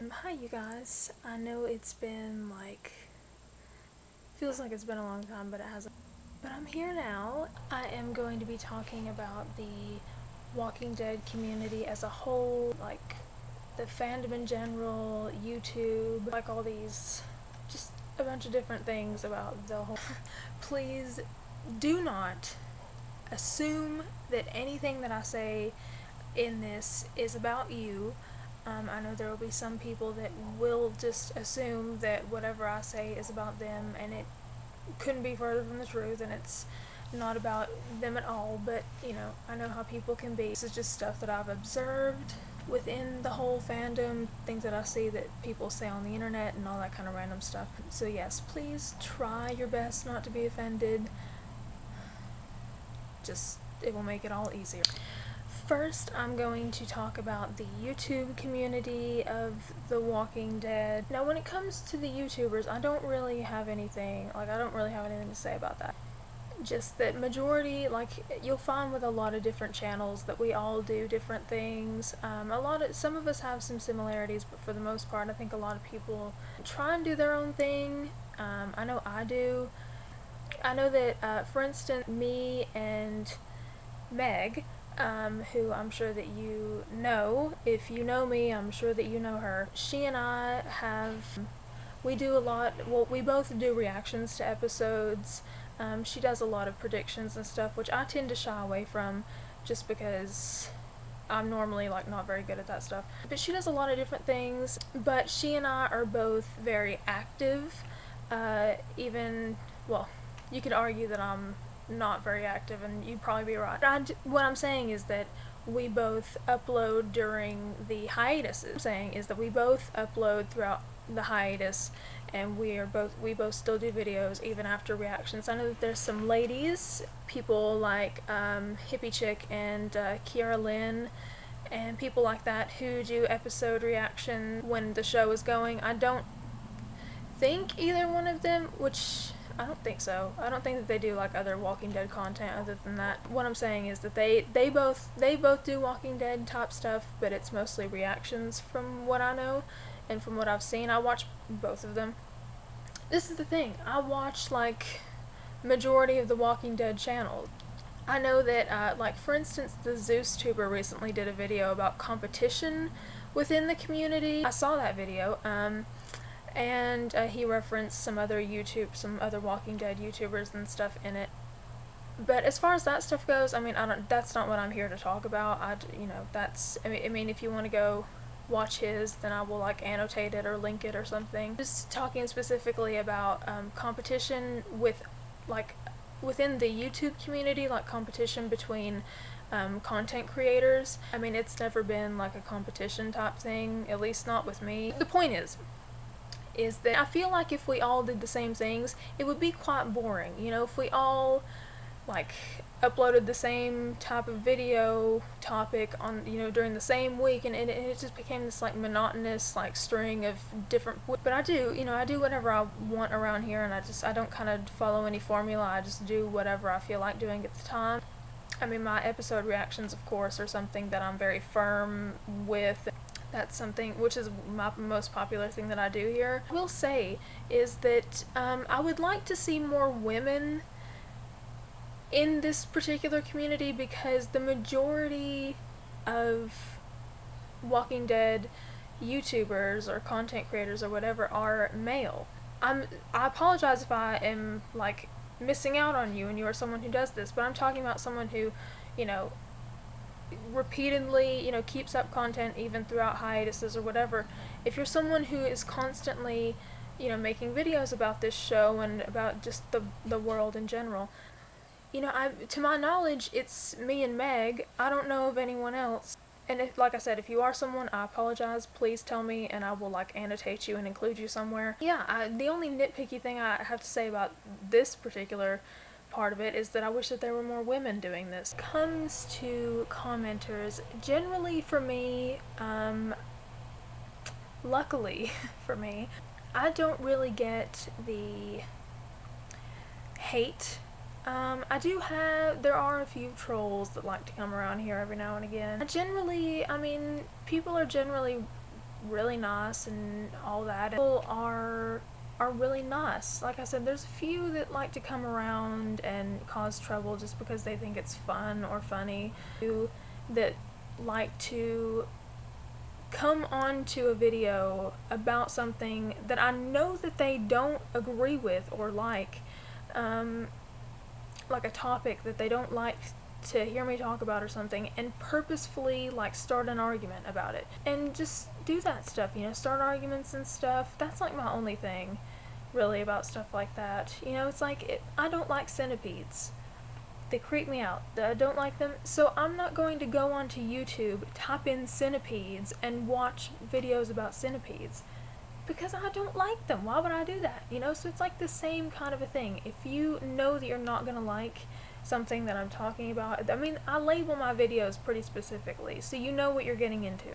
Hi you guys. I know it's been feels like it's been a long time, but it hasn't. But I'm here now. I am going to be talking about the Walking Dead community as a whole, like the fandom in general, YouTube, like all these, just a bunch of different things about the whole. Please do not assume that anything that I say in this is about you. I know there will be some people that will just assume that whatever I say is about them, and it couldn't be further from the truth, and it's not about them at all, but, I know how people can be. This is just stuff that I've observed within the whole fandom, things that I see that people say on the internet, and all that kind of random stuff. So yes, please try your best not to be offended. It will make it all easier. First, I'm going to talk about the YouTube community of The Walking Dead. Now, when it comes to the YouTubers, I don't really have anything to say about that. Just that majority, you'll find with a lot of different channels that we all do different things. Some of us have some similarities, but for the most part, I think a lot of people try and do their own thing. I know I do. I know that, for instance, me and Meg, who I'm sure that you know. If you know me, I'm sure that you know her. She and I we do a lot, we both do reactions to episodes. She does a lot of predictions and stuff, which I tend to shy away from just because I'm normally not very good at that stuff. But she does a lot of different things, but she and I are both very active. You could argue that I'm not very active, and you'd probably be right. What I'm saying is that we both upload during the hiatuses. What I'm saying is that we both upload throughout the hiatus, and we both still do videos even after reactions. I know that there's some ladies, people like Hippie Chick and Kiara Lynn, and people like that who do episode reaction when the show is going. I don't think either one of them, I don't think so. I don't think that they do other Walking Dead content other than that. What I'm saying is that they both do Walking Dead type stuff, but it's mostly reactions from what I know and from what I've seen. I watch both of them. This is the thing. I watch majority of the Walking Dead channels. I know that for instance, the Zeus tuber recently did a video about competition within the community. I saw that video. And he referenced some other Walking Dead YouTubers and stuff in it. But as far as that stuff goes, that's not what I'm here to talk about. If you want to go watch his, then I will annotate it or link it or something. Just talking specifically about competition within the YouTube community, competition between content creators. It's never been a competition type thing, at least not with me. The point is that I feel like if we all did the same things, it would be quite boring. If we all uploaded the same type of video topic on during the same week, and it just became this monotonous string of different. But I do whatever I want around here, and I don't kind of follow any formula. I just do whatever I feel like doing at the time. My episode reactions, of course, are something that I'm very firm with. That's something which is my most popular thing that I do here. I will say is that I would like to see more women in this particular community, because the majority of Walking Dead YouTubers or content creators or whatever are male. I apologize if I am missing out on you and you are someone who does this, but I'm talking about someone who, repeatedly, keeps up content even throughout hiatuses or whatever. If you're someone who is constantly, making videos about this show and about just the world in general, to my knowledge, it's me and Meg. I don't know of anyone else. And like I said, if you are someone, I apologize. Please tell me, and I will annotate you and include you somewhere. Yeah, the only nitpicky thing I have to say about this particular part of it is that I wish that there were more women doing this. Comes to commenters, generally for me, luckily for me, I don't really get the hate. There are a few trolls that like to come around here every now and again. People are generally really nice and all that. People are really nice. Like I said, there's a few that like to come around and cause trouble just because they think it's fun or funny. That like to come onto a video about something that I know that they don't agree with or like a topic that they don't like to hear me talk about or something, and purposefully like start an argument about it and just do that stuff, start arguments and stuff. That's like my only thing really about stuff like that. It's like I don't like centipedes. They creep me out. I don't like them. So I'm not going to go onto YouTube, type in centipedes, and watch videos about centipedes. Because I don't like them. Why would I do that? So it's like the same kind of a thing. If you know that you're not going to like something that I'm talking about, I mean, I label my videos pretty specifically, so you know what you're getting into.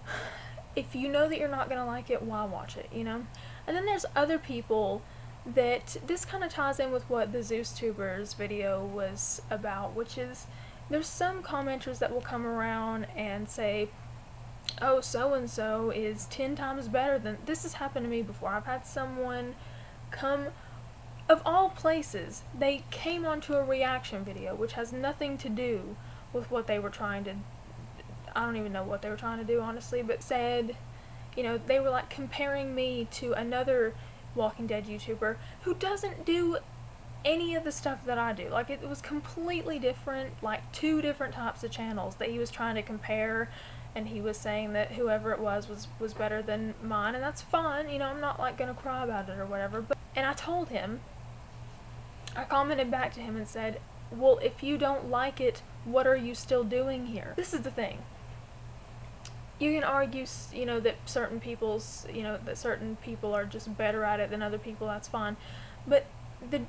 If you know that you're not going to like it, why watch it, And then there's other people that, this kind of ties in with what the ZeusTubers video was about, which is, there's some commenters that will come around and say, oh, so-and-so is 10 times better than, this has happened to me before. I've had someone come, of all places, they came onto a reaction video, which has nothing to do with what they were trying to, I don't even know what they were trying to do, honestly, but said, they were like comparing me to another Walking Dead YouTuber who doesn't do any of the stuff that I do. Like, it was completely different, like 2 different types of channels that he was trying to compare, and he was saying that whoever it was better than mine, and that's fine, I'm not like gonna cry about it or whatever, and I told him, I commented back to him and said, well, if you don't like it, what are you still doing here? This is the thing. You can argue, that certain people are just better at it than other people, that's fine. But the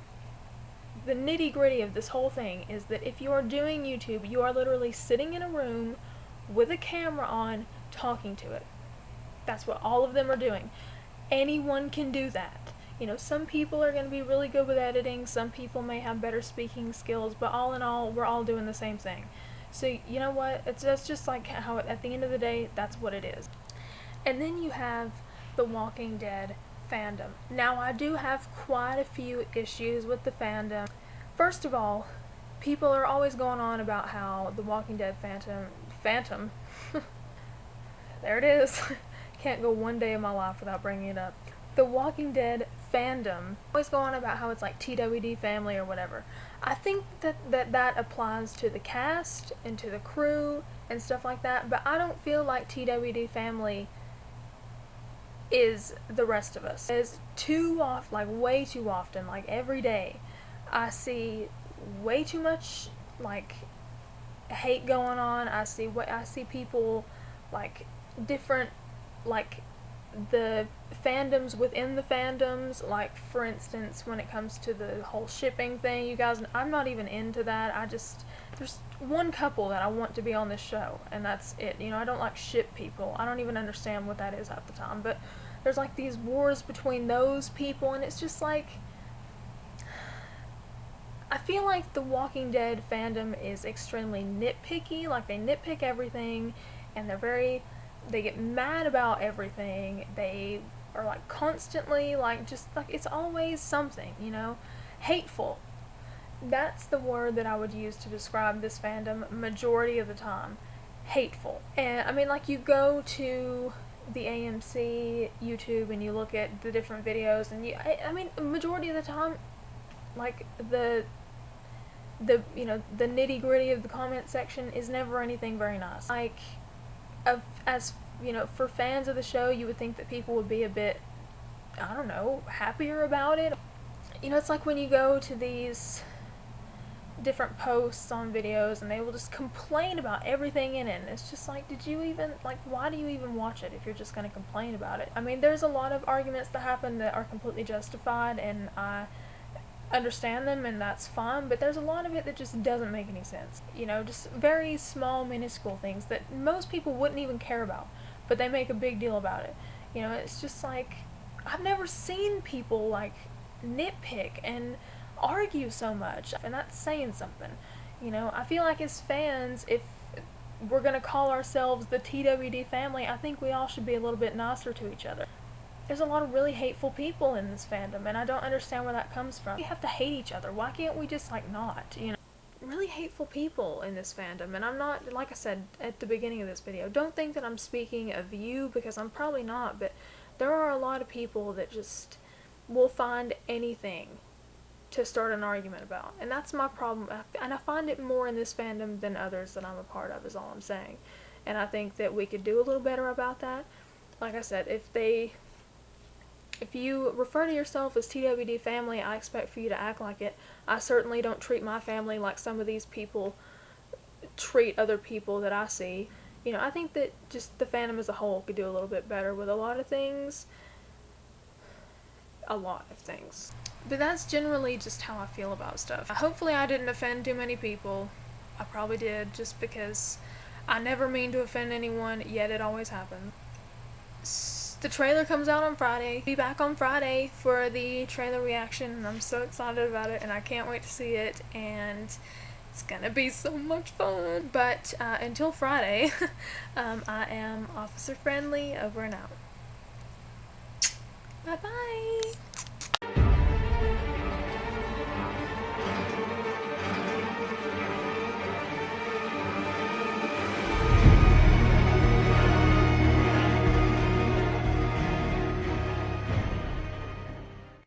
nitty-gritty of this whole thing is that if you are doing YouTube, you are literally sitting in a room with a camera on, talking to it. That's what all of them are doing. Anyone can do that. Some people are going to be really good with editing, some people may have better speaking skills, but all in all, we're all doing the same thing. So, you know what? That's just like how, at the end of the day, that's what it is. And then you have the Walking Dead fandom. Now, I do have quite a few issues with the fandom. First of all, people are always going on about how the Walking Dead Phantom, there it is, can't go one day of my life without bringing it up. The Walking Dead fandom always go on about how it's like TWD family or whatever. I think that applies to the cast and to the crew and stuff like that, but I don't feel like TWD family is the rest of us. It's too often, like way too often, like every day, I see way too much like hate going on. I see people like different, like the fandoms within the fandoms, like for instance when it comes to the whole shipping thing, you guys, I'm not even into that. There's one couple that I want to be on this show, and that's it. I don't like ship people. I don't even understand what that is half the time, but there's like these wars between those people, and it's just like, I feel like the Walking Dead fandom is extremely nitpicky. Like, they nitpick everything, and they get mad about everything. They are like constantly like, just like, it's always something, hateful. That's the word that I would use to describe this fandom majority of the time. Hateful. And I mean, like, you go to the AMC YouTube and you look at the different videos, and I mean, majority of the time, like, the nitty-gritty of the comment section is never anything very nice. Like, for fans of the show, you would think that people would be a bit, I don't know, happier about it. It's like when you go to these different posts on videos and they will just complain about everything in it, and it's just like, why do you even watch it if you're just going to complain about it? I mean, there's a lot of arguments that happen that are completely justified, and I understand them, and that's fine, but there's a lot of it that just doesn't make any sense. Just very small, minuscule things that most people wouldn't even care about, but they make a big deal about it. It's just like, I've never seen people like nitpick and argue so much, and that's saying something. I feel like as fans, if we're gonna call ourselves the TWD family, I think we all should be a little bit nicer to each other. There's a lot of really hateful people in this fandom, and I don't understand where that comes from. We have to hate each other. Why can't we just, like, not, you know? Really hateful people in this fandom, and I'm not, like I said at the beginning of this video, don't think that I'm speaking of you, because I'm probably not, but there are a lot of people that just will find anything to start an argument about, and that's my problem, and I find it more in this fandom than others that I'm a part of, is all I'm saying. And I think that we could do a little better about that. Like I said, if you refer to yourself as TWD family, I expect for you to act like it. I certainly don't treat my family like some of these people treat other people that I see. You know, I think that just the fandom as a whole could do a little bit better with a lot of things. A lot of things. But that's generally just how I feel about stuff. Hopefully I didn't offend too many people. I probably did, just because I never mean to offend anyone, yet it always happens. The trailer comes out on Friday. Be back on Friday for the trailer reaction, and I'm so excited about it, and I can't wait to see it, and it's gonna be so much fun. But until Friday, I am Officer Friendly, over and out. Bye bye!